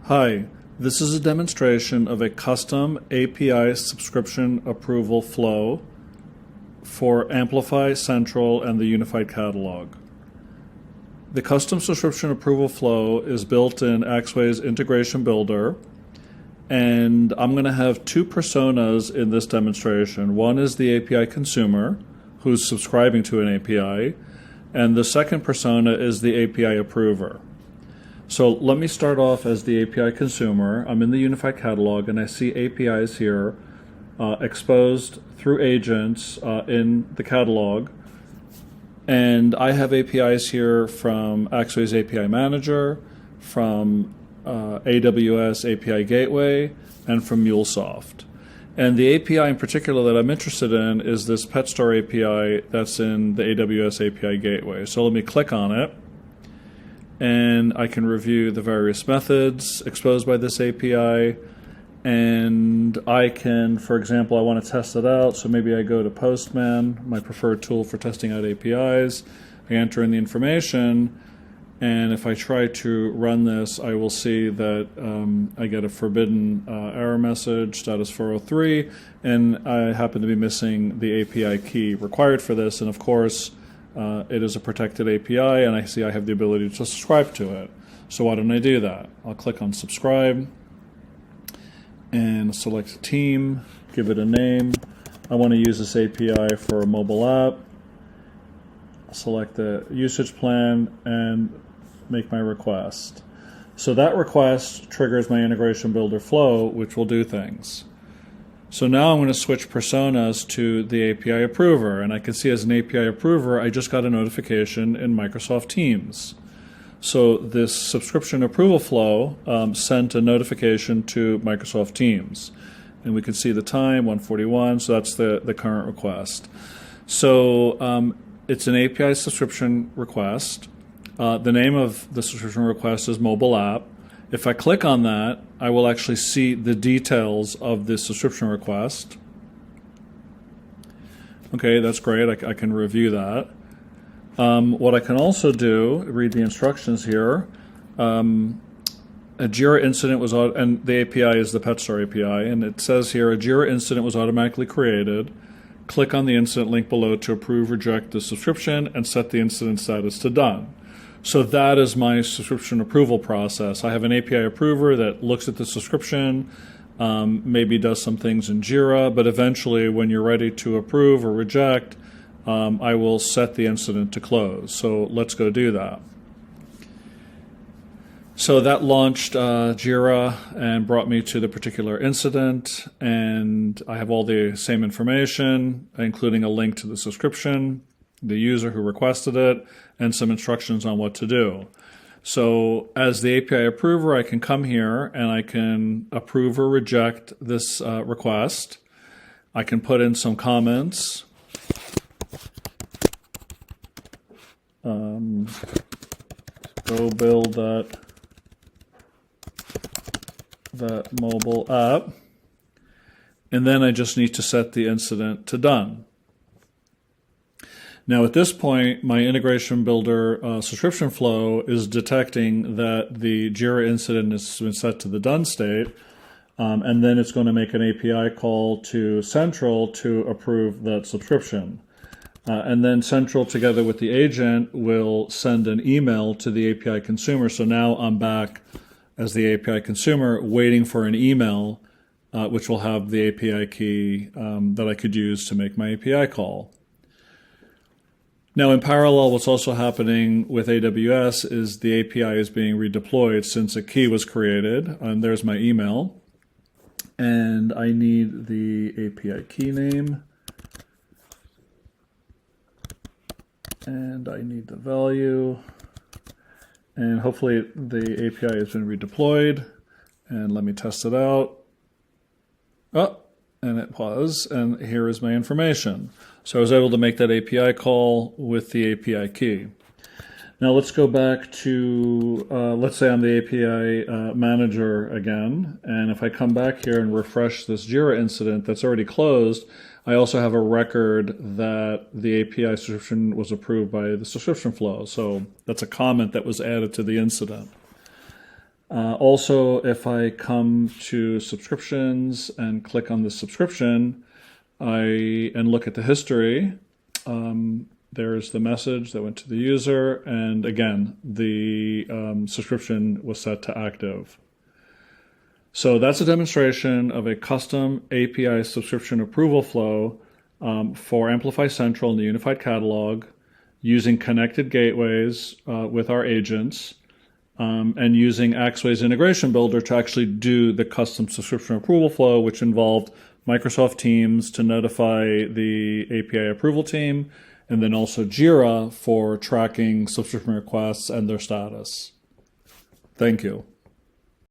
Hi, this is a demonstration of a custom API subscription approval flow for Amplify, Central, and the Unified Catalog. The custom subscription approval flow is built in Axway's Integration Builder, and I'm going to have two personas in this demonstration. One is the API consumer, who's subscribing to an API, and the second persona is the API approver. So let me start off as the API consumer. I'm in the Unified Catalog and I see APIs here exposed through agents in the catalog. And I have APIs here from Axway's API Manager, from AWS API Gateway, and from Mulesoft. And the API in particular that I'm interested in is this pet store API that's in the AWS API Gateway. So let me click on it. And I can review the various methods exposed by this API, and I can, for example, I want to test it out, so maybe I go to Postman, my preferred tool for testing out APIs. I enter in the information, and if I try to run this, I will see that I get a forbidden error message, status 403, and I happen to be missing the API key required for this, and of course, it is a protected API, and I see I have the ability to subscribe to it. So why don't I do that? I'll click on Subscribe and select Team, give it a name. I want to use this API for a mobile app. Select the usage plan and make my request. So that request triggers my Integration Builder flow, which will do things. So now I'm going to switch personas to the API approver, and I can see as an API approver I just got a notification in Microsoft Teams. So this subscription approval flow sent a notification to Microsoft Teams, and we can see the time, 1:41, so that's the current request. So it's an API subscription request. The name of the subscription request is mobile app. If I click on that, I will actually see the details of this subscription request. Okay, that's great. I can review that. What I can also do, read the instructions here. A Jira incident was, and the API is the Pet Store API, and it says here a Jira incident was automatically created. Click on the incident link below to approve, reject the subscription, and set the incident status to done. So that is my subscription approval process. I have an API approver that looks at the subscription, maybe does some things in Jira, but eventually when you're ready to approve or reject, I will set the incident to close. So let's go do that. So that launched Jira and brought me to the particular incident, and I have all the same information, including a link to the subscription, the user who requested it, and some instructions on what to do. So as the API approver, I can come here and I can approve or reject this request. I can put in some comments. Go build that mobile app. And then I just need to set the incident to done. Now at this point, my Integration Builder subscription flow is detecting that the Jira incident has been set to the done state, and then it's going to make an API call to Central to approve that subscription. And then Central, together with the agent, will send an email to the API consumer. So now I'm back as the API consumer waiting for an email, which will have the API key that I could use to make my API call. Now, in parallel, what's also happening with AWS is the API is being redeployed since a key was created. And there's my email. And I need the API key name. And I need the value. And hopefully the API has been redeployed. And let me test it out. Oh, and it was. And here is my information. So I was able to make that API call with the API key. Now let's go back to, let's say I'm the API manager again. And if I come back here and refresh this Jira incident that's already closed, I also have a record that the API subscription was approved by the subscription flow. So that's a comment that was added to the incident. Also, if I come to subscriptions and click on the subscription and look at the history, there's the message that went to the user, and again, the subscription was set to active. So that's a demonstration of a custom API subscription approval flow for Amplify Central in the Unified Catalog using connected gateways with our agents and using Axway's integration builder to actually do the custom subscription approval flow, which involved Microsoft Teams to notify the API approval team, and then also Jira for tracking subscription requests and their status. Thank you.